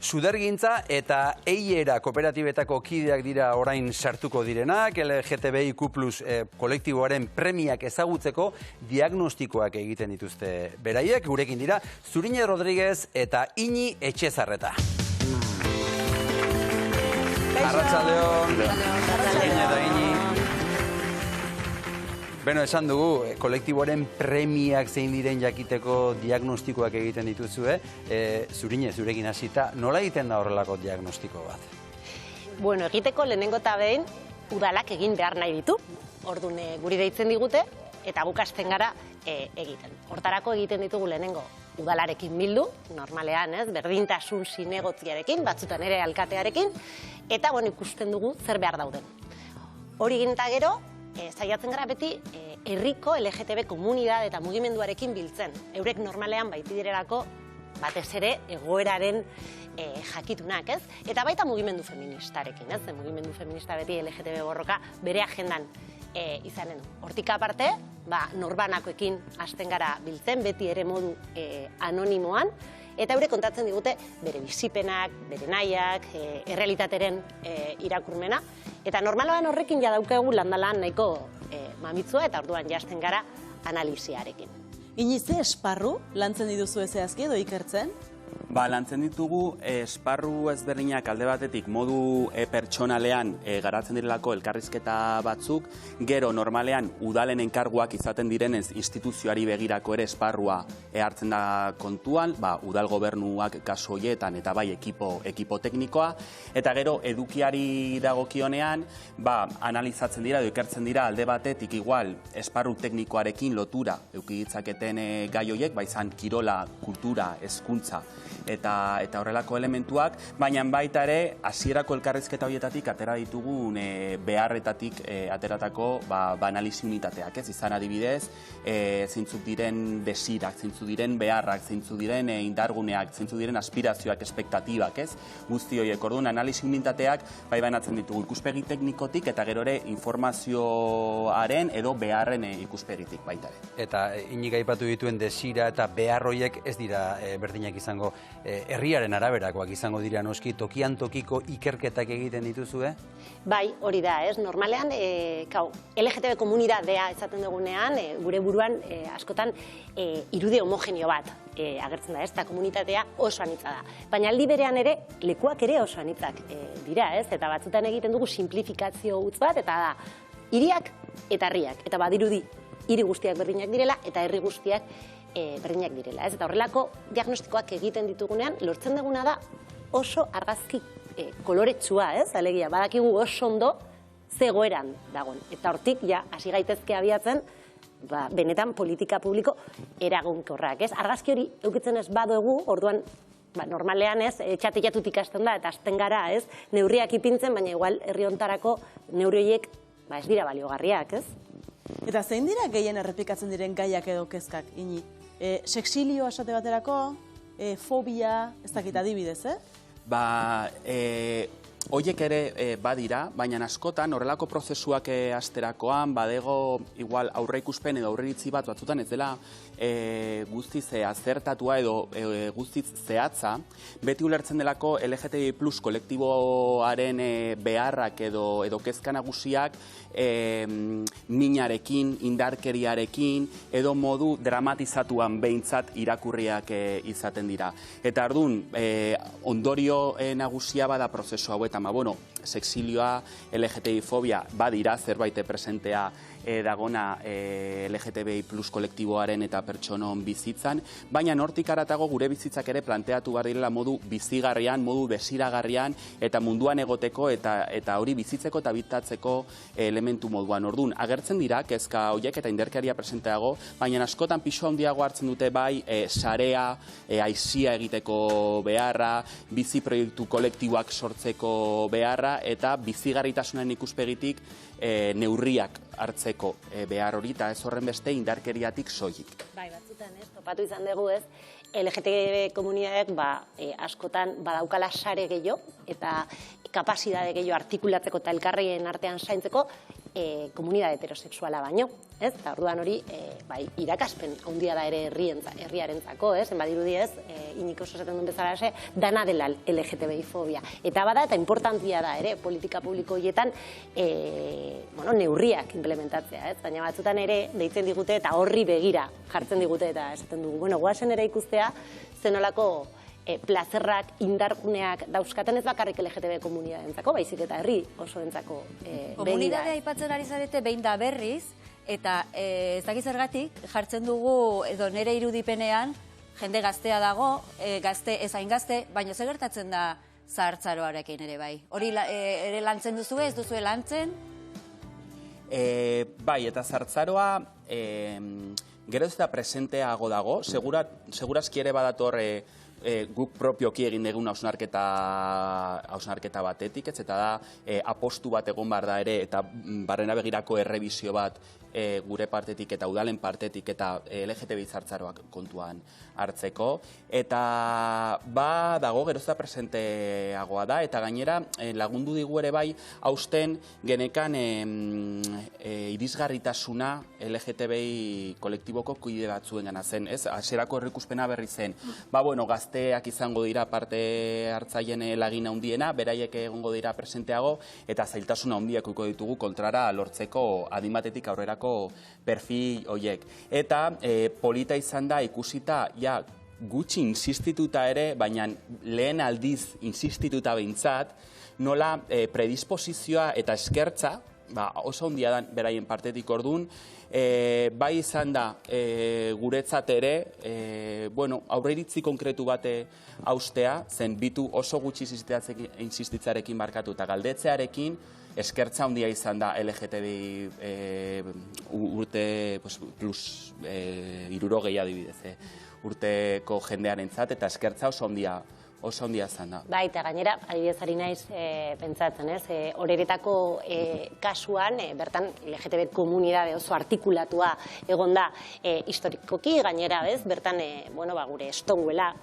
Sudergintza eta Eiera kooperatibetako kideak dira orain sartuko direnak, LGTBIQ+ kolektiboaren premiak ezagutzeko diagnostikoak egiten dituzte beraiek, gurekin dira Zurine Rodríguez eta Iñi Etxezarreta. Arratsaldeon, Zurine eta Iñi. Beno, esan dugu, kolektiboaren premiak zein diren jakiteko diagnostikoak egiten dituzue. Zurine, zurekin hasita, nola egiten da horrelako diagnostiko bat? Bueno, egiteko lehenengo eta behin udalak egin behar nahi ditu. Orduan guri deitzen digute eta guk hasten gara egiten. Hortarako egiten ditugu lehenengo udalarekin bildu, normalean, berdintasun zinegotziarekin, batzutan ere alkatearekin, eta ikusten dugu zer behar dauden. Hori egin eta gero, saiatzen gara beti herriko LGTB komunidade eta mugimenduarekin biltzen. Eurek normalean baitidirelako batez ere egoeraren jakitunak, ez? Eta baita mugimendu feministarekin, ez? Mugimendu feminista beti LGTB borroka bere agendan izanen du. Hortik aparte, norbanakoekin hasten gara biltzen, beti ere modu anonimoan, eta eure kontatzen digute bere bizipenak, bere nahiak, errealitateren irakurmena. Eta normaloan horrekin jadaukagu landalan nahiko mamitsua eta orduan jasten gara analiziarekin. Iñi, ze esparru lantzen dituzu zehazki edo ikertzen? Lantzen ditugu esparru ezberdinak alde batetik modu pertsonalean garatzen direlako elkarrizketa batzuk, gero normalean udalen enkarguak izaten direnez instituzioari begirako ere esparrua hartzen da kontuan, udal gobernuak kasu horietan eta bai ekipo teknikoa, eta gero edukiari dagokionean analizatzen dira edo ikertzen dira alde batetik igual esparru teknikoarekin lotura eduki ditzaketen gai horiek, izan kirola, kultura, hezkuntza eta horrelako elementuak, baina baita ere hasierako elkarrizketa horietatik atera ditugun beharretatik ateratako analizi unitateak, ez? Izan adibidez, zeintzuk diren desirak, zeintzuk diren beharrak, zeintzuk diren indarguneak, zeintzuk diren aspirazioak, espektatibak, ez? Guzti horiek, orduan analizi unitateak banatzen ditugu ikuspegi teknikotik eta gero ere informazioaren edo beharren ikuspegitik baita ere. Eta Iñik aipatu dituen desira eta behar horiek ez dira berdinak izango herriaren araberakoak izango dira noski, tokian tokiko ikerketak egiten dituzue? Bai, hori da, ez? Normalean, LGTB komunidadea esaten dugunean, gure buruan askotan irudi homogeneo bat agertzen da, ez? Eta komunitatea oso anitza da. Baina aldi berean ere, lekuak ere oso anitzak dira, ez? Eta batzutan egiten dugu simplifikazio utz bat, eta da, hiriak eta herriak. Eta badirudi, hiri guztiak berdinak direla, eta herri guztiak berdinak direla, ez? Eta horrelako diagnostikoak egiten ditugunean, lortzen duguna da oso argazki koloretsua, ez? Alegia, badakigu oso ondo zegoeran dagoen. Eta hortik, hasi gaitezke abiatzen, benetan politika publiko eraginkorrak, ez? Argazki hori eukitzen ez badugu, orduan, normalean, ez? Txatilatutik ikasten da, eta hasten gara, ez? Neurriak ipintzen, baina igual herri hontarako neurri horiek ez dira baliogarriak, ez? Eta zein dira gehien errepikatzen diren gaiak edo kezkak, Iñi? Sexilio esate baterako, fobia, ez dakit adibidez, Horiek ere badira, baina askotan horrelako prozesuak hasterakoan badego igual aurreikuspen edo aurreiritzi batzutan ez dela guztiz azertatua edo guztiz zehatza, beti ulertzen delako LGTBI+ kolektiboaren beharrak edo kezka nagusiak minarekin, indarkeriarekin edo modu dramatizatuan behintzat irakurriak izaten dira. Eta orduan, ondorio nagusia bada prozesu hauetan, sexilioa, LGTBI fobia badira zerbait presentea dagona LGTBI+ kolektiboaren eta pertsonon bizitzan, baina hortik haratago gure bizitzak ere planteatu behar direla modu bizigarrian, modu desiragarrian eta munduan egoteko eta hori bizitzeko eta bitatzeko elementu moduan. Orduan, agertzen dira kezka horiek eta indarkeria presenteago, baina askotan pisu handiago hartzen dute bai sarea, aizia egiteko beharra, bizi proiektu kolektiboak sortzeko beharra eta bizigarritasunen ikuspegitik neurriak hartzeko behar hori eta ez horren beste indarkeriatik soilik. Bai, batzutan, topatu izan dugu, ez? LGTB komunidadeak askotan badaukala sare gehiago eta kapazitate gehiago artikulatzeko eta elkarrien artean zaintzeko, komunidade heterosexuala baino, ez? Eta orduan hori, irakaspen handia da ere herriarentzako, ez? Badirudi ez, Iñiko esaten duen bezala dana dela LGTBI fobia. Eta bada, eta importantia da ere, politika publiko horietan, neurriak implementatzea, ez? Baina batzutan ere, deitzen digute eta horri begira jartzen digute eta esaten dugu. Guazen ere ikustea, zenolako plazerrak, indarguneak dauzkaten ez bakarrik LGTB komunidadentzako, baizik eta herri oso entzako begira. Komunidadea aipatzen ari zarete behin da berriz, eta ez dakiz zergatik jartzen dugu edo nire irudipenean, jende gaztea dago, gazte ez hain gazte, baina zer gertatzen da zahartzaroarekin ere bai. Hori ere lantzen duzu ez duzue lantzen? Bai, eta zahartzaroa gero ez da presenteago dago, segurazki ere badator guk propioki egin dugun hausnarketa batetik, eta da apostu bat egon behar da ere, eta barrena begirako errebizio bat gure partetik eta udalen partetik eta LGTBI zahartzaroak kontuan hartzeko. Eta dago gerozta presenteagoa da, eta gainera lagundu digu ere bai hausten genekan irisgarritasuna LGTBI kolektiboko kide batzuen gana zen, ez? Hasierako errikuspena berri zen. Gazteak izango dira parte hartzaien lagina handiena, beraiek egongo dira presenteago, eta zailtasuna handiak uko ditugu kontrara lortzeko adimatetik aurrerako perfil horiek. Eta polita izan da ikusita, gutxi insistituta ere, baina lehen aldiz insistituta behintzat, nola predisposizioa eta eskertza, oso handia da beraien partetik orduan, bai izan da guretzat ere, aurreiritzi konkretu bate haustea, zen bitu oso gutxi insistitzarekin markatu eta galdetzearekin, eskertza handia izan da LGTBI urte plus 60 adibidez, urteko jendearentzat, eta eskertza oso handia izan da. Bai, eta gainera, adibidez ari naiz pentsatzen, ez? Horeretako kasuan, bertan LGTB komunidade oso artikulatua egon da historikoki, gainera, bez? Bertan, gure Stonewalla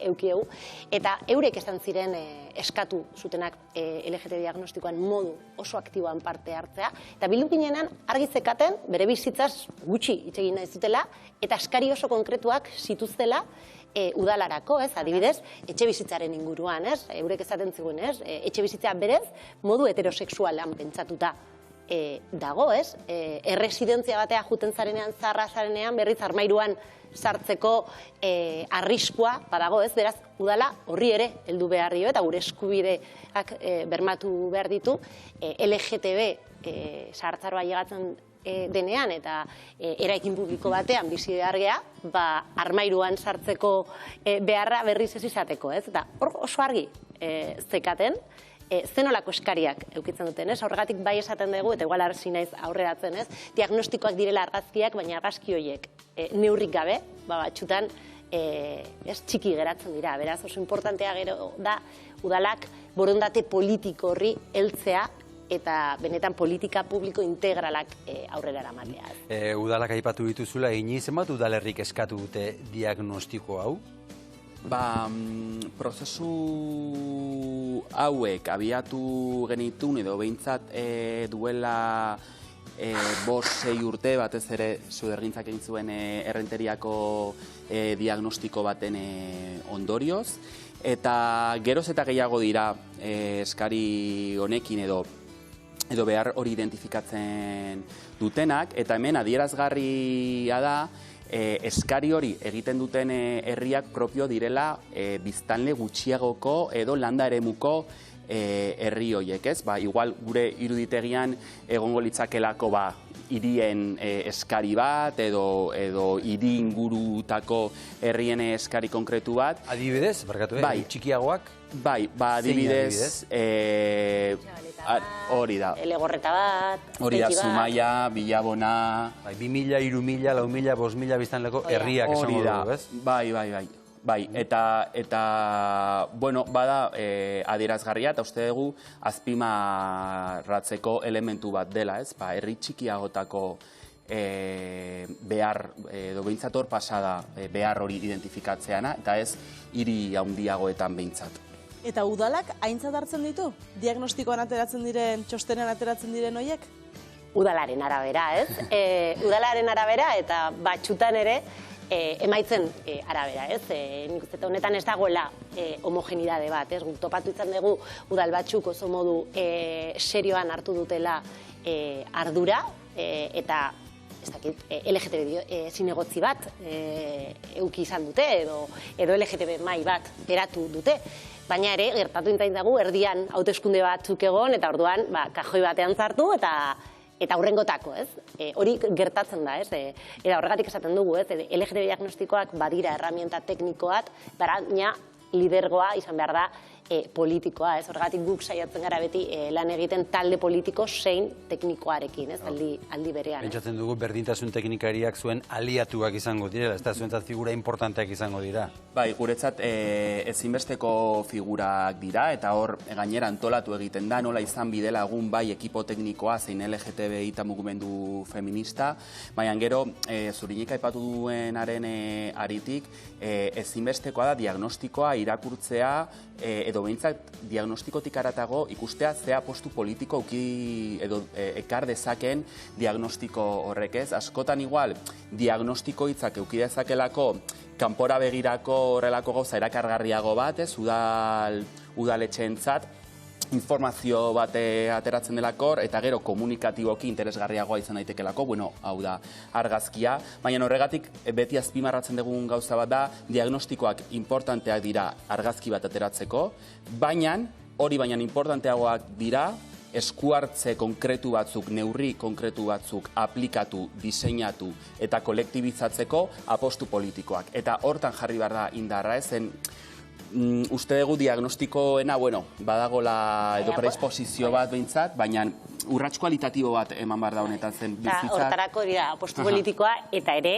eukiegu, eta eurek esan ziren eskatu zutenak LGTB diagnostikoan modu oso aktiboan parte hartzea, eta bildukinenan argi zekaten bere bizitzaz gutxi hitz egin nahi zutela, eta eskari oso konkretuak zituztela udalarako, ez, adibidez, etxe bizitzaren inguruan, ez, eurek esaten zigun, ez, etxe bizitza berez, modu heterosexualan pentsatuta dago, ez, erresidentzia batea juten zarenean, zarra zarenean, berriz armairuan sartzeko arriskua badago, ez, beraz, udala horri ere heldu behar dio, eta gure eskubideak bermatu behar ditu, LGTB zahartzaroa llegatzen denean eta eraikin publiko batean bizi behar gea, armairuan sartzeko beharra berriz ez izateko, ez? Eta hor oso argi zekaten, zenolako eskariak eukitzen duten, ez? Horregatik bai esaten dugu, eta igual arzi naiz aurreratzen, ez? Diagnostikoak direla argazkiak, baina argazki horiek neurrik gabe, batxutan txiki geratzen dira. Beraz, oso importantea gero da udalak borondate politiko horri heltzea, eta benetan politika publiko integralak aurrera eramatea. Udalak aipatu dituzula, zenbat udalerrik eskatu dute diagnostiko hau? Prozesu hauek abiatu genitun edo behintzat duela 5-6 urte, batez ere Zudergintzak egin zuen errenteriako diagnostiko baten ondorioz, eta geroz eta gehiago dira eskari honekin edo behar hori identifikatzen dutenak, eta hemen adierazgarria da eskari hori egiten duten herriak propio direla biztanle gutxiagoko edo landa eremuko herri horiek, ez? Igual gure iruditegian egongo litzakelako hirien eskari bat edo hiri ingurutako herrien eskari konkretu bat. Adibidez, barkatu, txikiagoak? Bai, adibidez, hori da. Elegorreta bat, hori da, Zumaia, Bilabona... 2.000, 3.000, 4.000, 5.000 biztanleko herriak esango dugu, ez? Bai, eta bada adierazgarria, eta uste dugu azpimarratzeko elementu bat dela, ez? Herri txikiagotako behar, edo behintzat hor pasada behar hori identifikatzeana, eta ez hiri handiagoetan behintzat. Eta udalak aintzat hartzen ditu? Diagnostikoan ateratzen diren, txostenean ateratzen diren horiek? udalaren arabera, ez? Udalaren arabera eta batxutan ere emaitzen arabera, ez? Nik uste honetan ez dagoela homogenidade bat, ez? Guk topatu izan dugu udal batzuk oso modu serioan hartu dutela ardura eta LGTB zinegotzi bat euki izan dute edo LGTB mai bat eratu dute. Baina ere, gertatu intain dugu, erdian hauteskunde batzuk egon, eta orduan kajoi batean zartu, eta aurrengotako, ez? Hori gertatzen da, ez? Eta horregatik esaten dugu, ez? LGTB diagnostikoak badira herramienta teknikoak, baina lidergoa izan behar da politikoa, ez? Horregatik guk saiatzen gara beti lan egiten talde politiko zein teknikoarekin, ez? Aldi berean. Pentsatzen dugu berdintasun teknikariak zuen aliatuak izango direla, ez da zuentzat figura importanteak izango dira. Bai, guretzat ezinbesteko figurak dira, eta hor gainera antolatu egiten da, nola izan bidelagun bai ekipo teknikoa zein LGTBI eta mugimendu feminista, baina gero Zurinek aipatu duenaren aritik ezinbestekoa da diagnostikoa irakurtzea edo behintzat diagnostikotik aratago ikustea zea postu politiko edo ekar dezaken diagnostiko horrek, ez? Askotan igual diagnostiko hitzak eduki dezakelako kanpora begirako horrelako gauza erakargarriago bat, ez? Udaletxeentzat informazio bat ateratzen delako, eta gero komunikatiboki interesgarriagoa izan daitekelako, bueno, hau da argazkia, baina horregatik beti azpimarratzen dugun gauza bat da, diagnostikoak importanteak dira argazki bat ateratzeko, baina hori baina importanteagoak dira eskuartze konkretu batzuk, neurri konkretu batzuk aplikatu, diseinatu eta kolektibizatzeko apostu politikoak. Eta hortan jarri behar da indarra, ezen uste dugu diagnostikoena, bueno, badagola edo predisposizio bat behintzat, baina urrats kualitatibo bat eman behar da honetan zen bizitzak. Hortarako dira apostu politikoa eta ere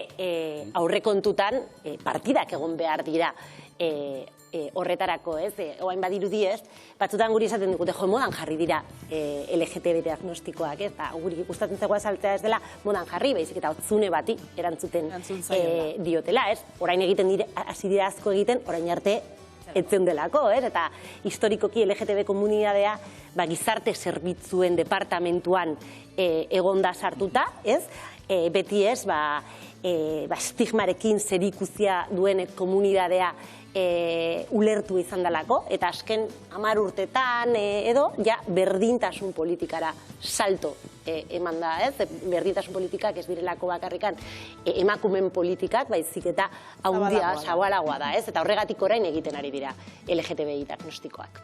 aurrekontutan partidak egon behar dira horretarako, ez? Oain badirudi ez, batzutan guri esaten digute, modan jarri dira LGTB diagnostikoak, ez? Guri gustatzen zegoa saltzea ez dela modan jarri, baizik eta otzune bati erantzuten diotela, ez? Orain egiten hasi dira asko egiten, orain arte etzen delako, ez? Eta historikoki LGTB komunitatea gizarte zerbitzuen departamentuan egonda sartuta, ez? Beti ez, estigmarekin zerikuzia duen komunitatea ulertu izan delako, eta azken 10 urtetan edo, ja, berdintasun politikara salto eman da, ez? Berdintasun politikak ez direlako bakarrikan emakumen politikak, baizik eta haundia, zabalagoa da, ez? Eta horregatik orain egiten ari dira LGTBI diagnostikoak.